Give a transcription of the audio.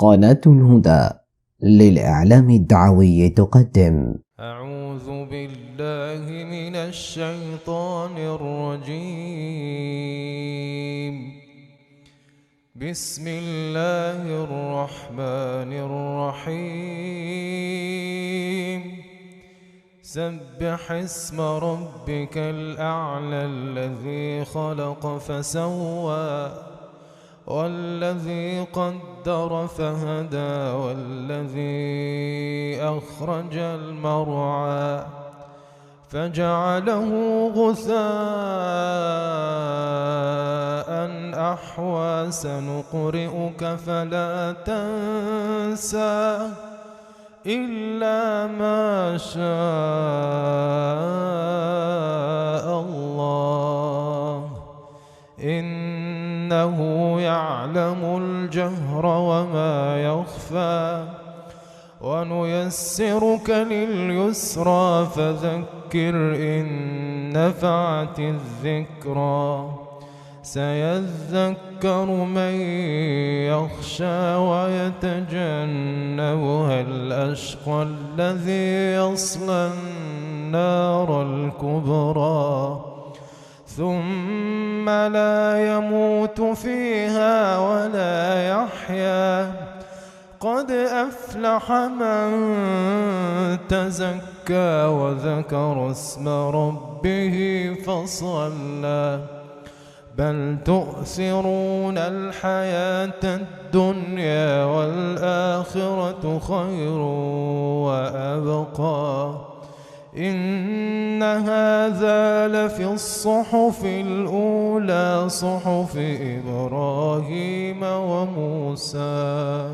قناة الهدى للإعلام الدعوي تقدم. أعوذ بالله من الشيطان الرجيم. بسم الله الرحمن الرحيم. سبح اسم ربك الأعلى الذي خلق فسوى والذي قدر فهدى والذي أخرج المرعى فجعله غثاء أحوى سنقرئك فلا تنسى إلا ما شاء الله إنه يعلم الجهر وما يخفى ونيسرك لليسرى فذكر إن نفعت الذكرى سيذكر من يخشى ويتجنبها الأشقى الذي يصلى النار الكبرى ثم لا يموت فيها ولا يحيا قد أفلح من تزكى وذكر اسم ربه فصلى بل تؤثرون الحياة الدنيا والآخرة خير وأبقى إن هذا لفي الصحف الأولى صحف إبراهيم وموسى.